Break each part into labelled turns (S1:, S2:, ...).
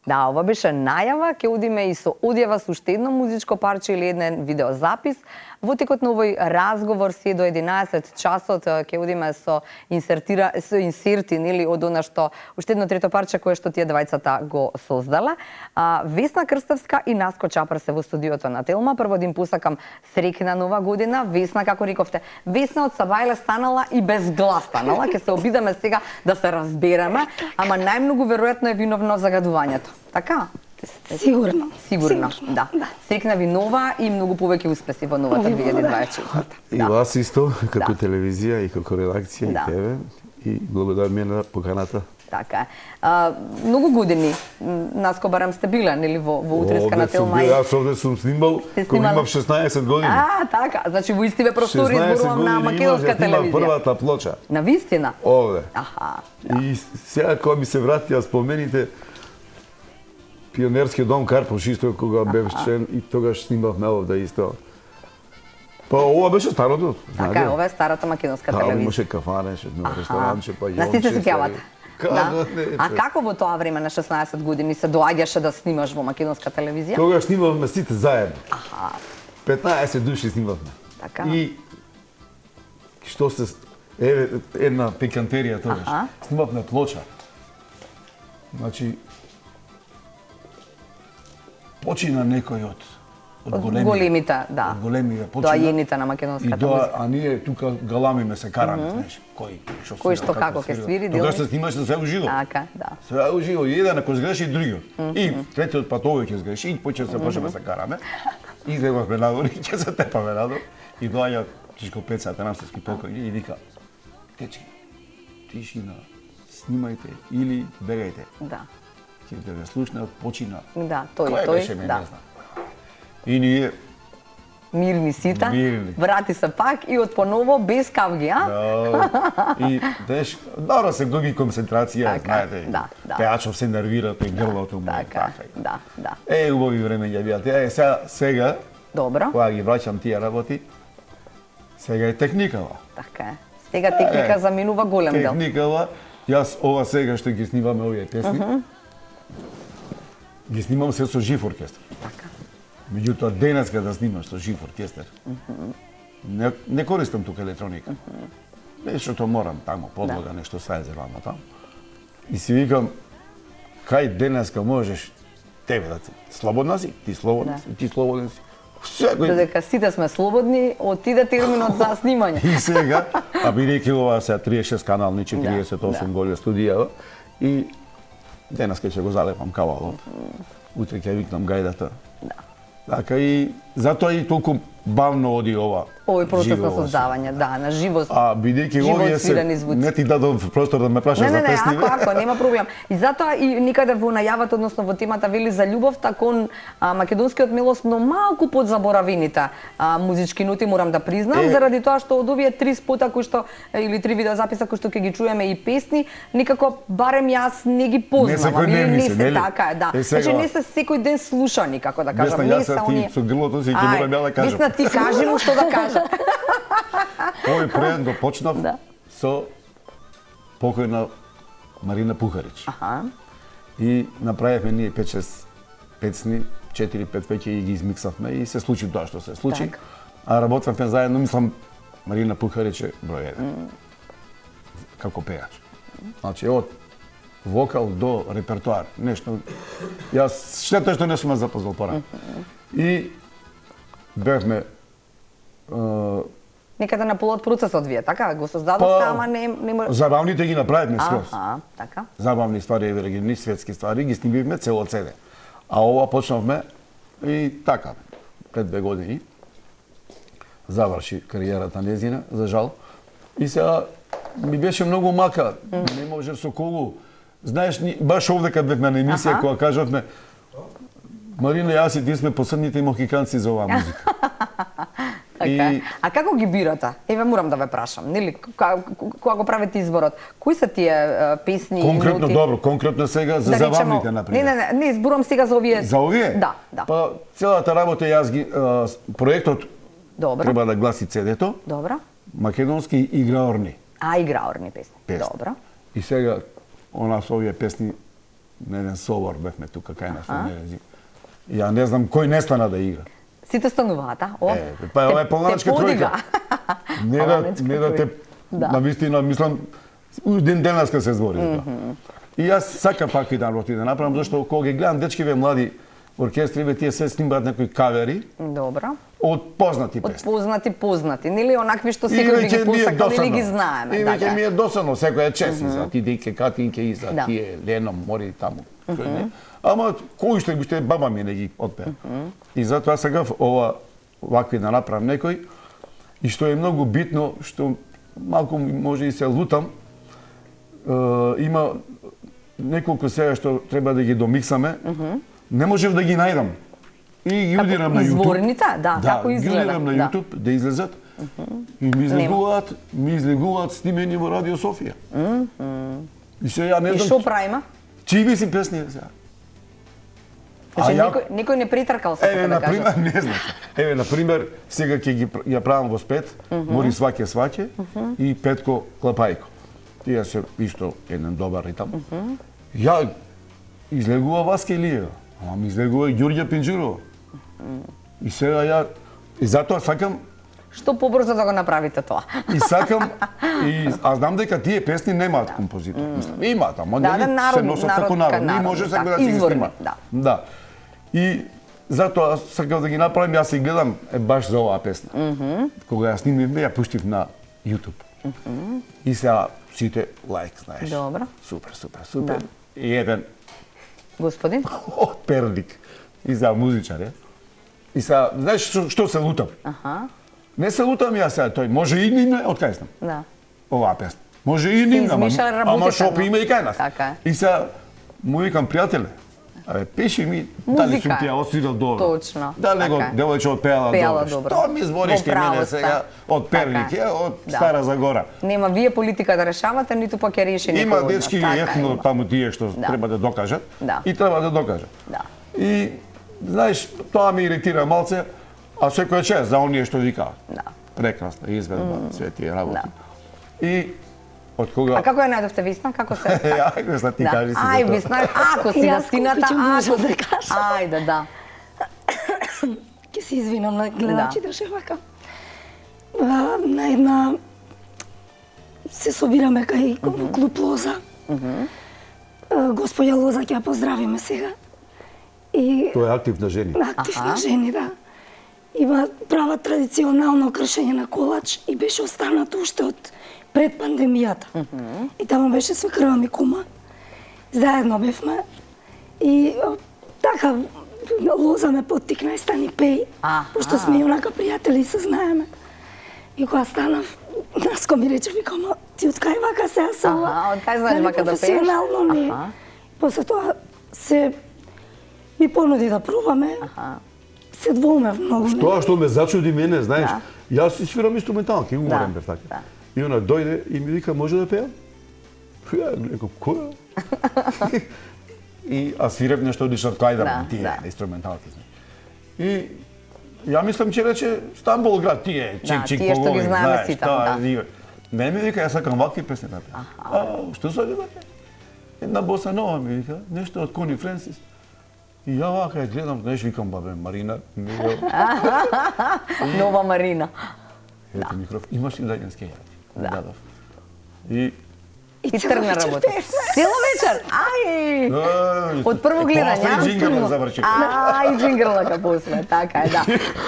S1: Да, ова беше најава, ќе одиме и со одјава со уште едно музичко парче или еден видеозапис. Во текот на овој разговор се до 11 часот ќе одиме со инсерти, нели, од она што уште едно трето парче кое што тие двајцата го создала. Весна Крстевска и Наско Чапар се во студиото на Телма. Прво да им посакам среќна нова година. Весна, како рековте, Весна од Сабајле станала и без глас станала. Ќе се обидеме сега да се разбереме, ама најмногу веројатно е виновно загадувањето. Така?
S2: Сигурно.
S1: Сигурно, да. Среќна ви нова и многу повеќе успеси во новата 2024.
S3: И вас исто, како телевизија и како редакција и тебе. И благодарам на поканата.
S1: Така е. Многу години, Наско, барем сте биле, нели, во утреска на Телма?
S3: Јас овде сум снимал, кога имав 16 години.
S1: Така. Значи, во истиве простори зборувам на македонска телевизија.
S3: Првата плоча.
S1: На вистина?
S3: Овде.
S1: Аха.
S3: И сега кога ми се вратија спомените, Пионерски дом Карпош исто кога бев член и тогаш снимавме овде исто. Па ова беше старото.
S1: Така е, ова е старата македонска телевизија.
S3: Имаше кафане, едно ресторанче, па
S1: на сите се сеќавате?
S3: Да.
S1: А како во тоа време на 16 години се доаѓаше да снимаш во македонска телевизија?
S3: Тогаш снимавме сите заедно. 15 души снимавме.
S1: Така.
S3: И што се една пикантерија тогаш. Снимавме плоча. Значи почина некој од
S1: големите, да.
S3: Од големите почина.
S1: Доајените на македонската телевизија.
S3: А ние тука галамиме се караме, знаеш,
S1: кој што како ќе свири,
S3: тогаш се снимаше све уживо.
S1: Така, да.
S3: Све уживо, и еден ако сгреши и другиот. И третиот пат овој ќе сгреши и почне се почнеме се караме. Излегавме надвор и ќе се тепаме надвор. И доаѓа Чичко Пеца, Атанасовски покојни и вика: "Дечки, тишина, снимајте или бегајте."
S1: Да.
S3: Ќе да ве слушнат, почина.
S1: Да, тој, да.
S3: И ние
S1: мирни сите,
S3: мирни.
S1: Врати се пак и од поново без кавги, а?
S3: Да. И деш, добро се губи концентрација, знаете.
S1: Да.
S3: Пеачов се нервира, тој грлото му.
S1: Така, да.
S3: Убави времења беа. Сега,
S1: добро.
S3: Кога ги враќам тие работи, сега е техникава.
S1: Така е. Сега техника заминува голем дел.
S3: Техникава, јас ова сега што ги снимаме овие песни, ги снимам се со жив оркестар.
S1: Така.
S3: Меѓутоа, денеска да снимаш со жив оркестар, не користам тука електроника. Нешто морам тамо, подлога, нешто сајзерано таму. И си викам, кај денеска можеш тебе да слободна си, ти слободен си.
S1: Додека сите сме слободни, отиде терминот за снимање.
S3: И сега, бидејќи ова се 36 канални, 48 голи студија, и денеска ќе го залепам кавалот. Утре ќе викнам гајдата. Така и затоа и толку бавно оди ова.
S1: Овој процес на создавање, да, на живо.
S3: Бидејќи овие се не ти дадов простор да ме прашаш за песни.
S1: Не, ако, нема проблем. И затоа и никаде во најавата, односно во темата вели за љубовта кон македонскиот милост, но малку подзаборавените музички ноти морам да признам, заради тоа што од овие 3 спота кои што или 3 видеозаписа кои што ќе ги чуеме и песни, никако барем јас не ги познавам. Не се така, да. Значи не се секој ден слуша никако да кажам.
S3: Не се ти со грлото си ќе морам ја да кажам.
S1: Висна, ти кажи му што да кажа.
S3: Овој проект го почнав со покојна Марина Пухарич. И направивме ние 5-6 песни, 4-5 веќе и ги измиксавме и се случи тоа што се случи. А работевме заедно, мислам, Марина Пухарич е број 1. Како пеач. Значи, од вокал до репертоар, нешто. Јас штета што не сум запознал порано. И бевме
S1: некаде на полот процесот вие, така? Го создадовте, ама не...
S3: Забавните ги направивме скроз.
S1: Така.
S3: Забавни ствари, еврегени, светски ствари, ги снимивме цело CD. А ова почнавме и така, пред 2 години. Заврши кариерата незина, за жал. И сега ми беше многу мака, не можев со колу. Знаеш, баш овде кад бевме на емисија, кога кажавме Марина, јас и ти сме посредните мохиканци за оваа музика.
S1: А како ги бирате? Еве морам да ве прашам, нели, кога го правите изборот, кои се тие песни?
S3: Конкретно добро, конкретно сега за забавните например.
S1: Не, зборувам сега за овие.
S3: За овие?
S1: Да.
S3: Па целата работа јас ги проектот
S1: добро.
S3: Треба да гласи CD-то.
S1: Добро.
S3: Македонски играорни.
S1: Играорни песни. Добро.
S3: И сега она со овие песни на еден собор бевме тука кај нас во Нерези. Ја не знам кој не стана да игра.
S1: Сите стануваат, а? О,
S3: Па ова е полночка тројка. Не да те на вистина мислам ден денеска се збори за тоа. И јас сакам пак и да направам зашто кога ги гледам дечкиве млади оркестри, тие се снимаат некои кавери.
S1: Добро.
S3: Од познати песни.
S1: Од познати, нели онакви што секој би ги посакал или ги знаеме.
S3: И веќе ми е досадно, секој е чесни за ти дејке, катинке и за тие Лено, Мори таму. Ама кој што баба ми не ги отпеа. И затоа сега вакви да направам некој и што е многу битно, што малку може и се лутам, има неколку сега што треба да ги домиксаме, не можев да ги најдам. И ги удирам на YouTube.
S1: Изворните, да, како изгледа.
S3: Ги удирам на YouTube да излезат. И ми излегуваат снимени во Радио Софија. И сега не знам.
S1: И што правима?
S3: Чиви си песни сега?
S1: Значи некој не притркал се да кажа.
S3: Не знам. Еве на пример, сега ќе ја правам во спет, Мори сваќе и Петко Клапајко. Тие се исто еден добар ритам. Ја излегува Васка Илиева, ама ми излегува и Ѓурѓа Пинџурова. И сега ја и затоа сакам
S1: што побрзо да го направите тоа.
S3: И сакам а знам дека тие песни немаат композитор. Имаат, ама се носат како народ. Не може сега да се ги снима. Да. И затоа сакам да ги направам, јас и гледам баш за оваа песна. Кога ја снимивме, ја пуштив на YouTube. И сега сите лайк, знаеш.
S1: Добро.
S3: Супер. И еден
S1: господин
S3: од Перник и за музичар, е. И сега, знаеш што се лутам? Не се лутам јас сега, тој може и нивне, од кај знам.
S1: Да.
S3: Оваа песна. Може и нивне, ама шопи има и кај нас. И сега му викам пријателе, пиши ми дали сум ти ја освирал добро.
S1: Точно.
S3: Дали го девојче отпеала добро. Што ми збориш ти мене сега од Перник, од Стара Загора.
S1: Нема вие политика да решавате, ниту пак ја реши некој.
S3: Има дечки ефтино таму тие што треба да докажат и треба да докажат. И знаеш, тоа ме иритира малце, а секој чест за оние што викаат. Прекрасна изведба, све тие работи. И од кога...
S1: А како ја најдовте Висна? Како се...
S3: Ај, Висна, ти кажи си за тоа.
S1: Ај, Висна, ако си гостината, ајде, да.
S2: Ке се извинам на гледачите, што вака. На една... Се собираме кај клуб Лоза. Господја Лоза, ќе ја поздравиме сега.
S3: Тоа е активна жени.
S2: Активна жени, да. Има права традиционално кршење на колач и беше останато уште од пред пандемијата. И таму беше свекрва ми кума. Заедно бевме. И така Лоза ме поттикна и стани пеј, пошто сме и онака пријатели и се знаеме. И кога станав, Наско ми рече, викам, ти од кај вака сега се ова?
S1: Од кај знаеш вака да пееш?
S2: Професионално не. После тоа се ми понуди да пробаме. Се двоумев многу.
S3: Тоа што ме зачуди мене, знаеш, јас си свирам инструменталки, уморен бев така. И она дојде и ми вика, може да пеам? Ја реков, која? А свирев нешто од Ричард Клајдер, тие инструменталки. И ја мислам че рече Стамбул град, тие чик-чик
S1: тие што ги знаеме сите,
S3: Не ми вика, јас сакам вакви песни да пеам. Што се вика? Една боса нова ми вика, нешто од Кони Френсис. И ја вака ја гледам, знаеш, викам, бабе, Марина.
S1: Нова Марина.
S3: Ето микрофон, имаш ли дајнски јади? Дадов.
S1: И тргна работа. Цела вечер? Ај! Од прво гледање.
S3: После джингърлак заврши.
S1: Ај, джингърлака после, така е, да.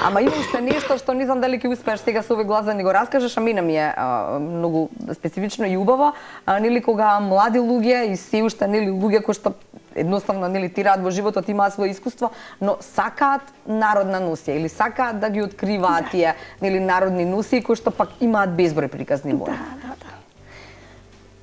S1: Ама има уште нешто што не знам дали ќе успееш сега со овој глас да ни го раскажеш, а мене ми е многу специфично и убаво, нели кога млади луѓе и се уште нели луѓе кои што едноставно нели тираат во животот, имаат свое искуство, но сакаат народна носија или сакаат да ги откриваат тие нели народни носии кои што пак имаат безброј приказни вои.
S2: Да.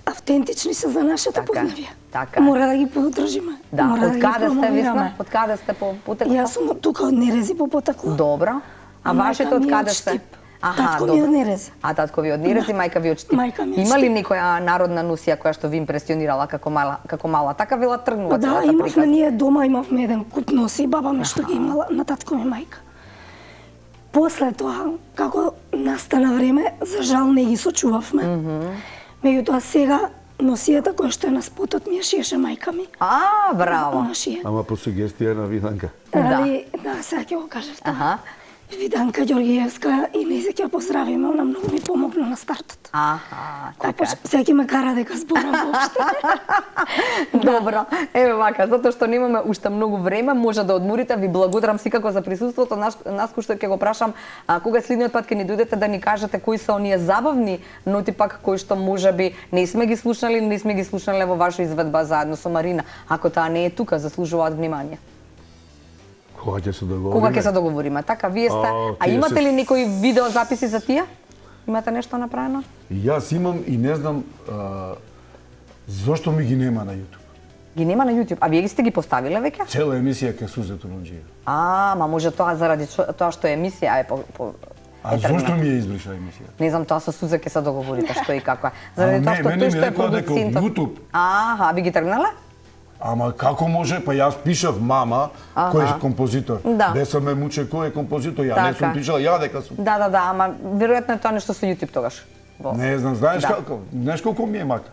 S2: Автентични се за нашата Подневја.
S1: Така.
S2: Мора да ги подржиме.
S1: Да, од каде сте Висна? Од каде сте по потекло?
S2: Јас сум тука од Нерези по потекло.
S1: Добро. А вашето од каде сте?
S2: Татко ми од Нерези.
S1: А татко ви од Нерези, мајка ви од Штип. Има ли некоја народна носија која што ви импресионирала како мала? Така вела тргнува целата приказна.
S2: Да, имавме ние дома, имавме еден куп носи, баба ми што ги имала на татко ми мајка. После тоа, како настана време, за жал не ги сочувавме. Меѓутоа сега носијата која што е на спотот ми ја шиеше мајка ми.
S1: Браво.
S2: Она шие.
S3: Ама по сугестија на Виданка.
S2: Али, да, сега ќе го кажеш тоа.
S1: Аха.
S2: Виданка Ѓоргиевска и не се ќе ја поздравиме, она многу ми помогна на стартот.
S1: Така.
S2: Сега ќе ме кара дека зборам воопшто.
S1: Добро. Еве вака, затоа што немаме уште многу време, може да одморите. Ви благодарам секако за присуството. Нас кој што ќе го прашам, кога следниот пат ќе ни дојдете да ни кажете кои се оние забавни ноти пак кои што можеби не сме ги слушнали, не сме ги слушнале во ваша изведба заедно со Марина. Ако таа не е тука, заслужуваат внимание.
S3: Кога ќе се договориме?
S1: Кога ќе се договориме? Така, вие сте.
S3: тие
S1: Имате
S3: се-
S1: ли некои видеозаписи за тие? Имате нешто направено?
S3: Јас имам и не знам зошто ми ги нема на YouTube.
S1: Ги нема на YouTube. А вие ги сте ги поставиле веќе?
S3: Цела емисија ке Сузе Тунунџија.
S1: Ма може тоа заради тоа што е емисија е
S3: А зошто ми ја избриша емисија?
S1: Не знам, тоа со Сузе ќе се договорите што и како е. Заради тоа
S3: не,
S1: што
S3: мене
S1: тој
S3: ми
S1: што е
S3: рекоа дека од
S1: продуцентот.
S3: YouTube.
S1: Ви ги тргнале?
S3: Ама како може? Па јас пишав мама, кој е композитор.
S1: Да.
S3: Деса ме муче кој е композитор, ја не
S1: Така.
S3: сум пишала, ја дека сум.
S1: Да, ама веројатно е тоа нешто со YouTube тогаш.
S3: Не знам, знаеш
S1: Да.
S3: како? Знаеш колку ми е мака?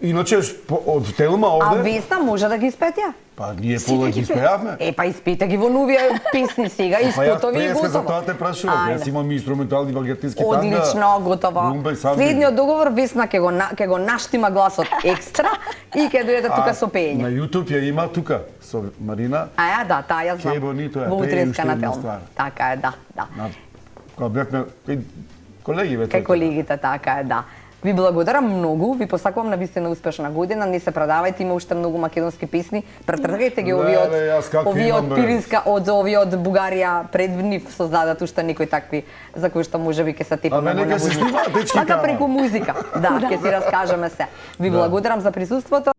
S3: Иначе од Телма
S1: А
S3: овде,
S1: Весна може да ги испетја?
S3: па ние пола ги испеавме.
S1: Па испите ги во новија песни сега,
S3: Па јас
S1: испотови и
S3: преска за
S1: готово.
S3: тоа те прашувам. Јас имам инструментални варгетински танга.
S1: Одлично, готово.
S3: румба и сандвич.
S1: Следниот договор Весна ќе го наштима гласот екстра и ќе дојде тука со
S3: На
S1: пеење.
S3: YouTube ја има тука со Марина.
S1: Да, таа ја знам.
S3: Ке Бонито е,
S1: Во
S3: пее
S1: утренска
S3: уште
S1: на
S3: една
S1: Телма.
S3: ствар.
S1: Така е, да.
S3: Кога бевме колеги веќе.
S1: Кај колегите, така е, да. Ви благодарам многу, ви посакувам на вистина успешна година, не се предавајте, има уште многу македонски песни, претргајте ги овие
S3: јас како
S1: овие
S3: имам,
S1: од
S3: бе.
S1: Пиринска, од овие од Бугарија пред нив создадат уште некои такви за кои што можеби ќе се типаме
S3: нека се снимаат, дечки,
S1: Така
S3: тама.
S1: преку музика, да, ќе си раскажеме се. Ви благодарам за присуството.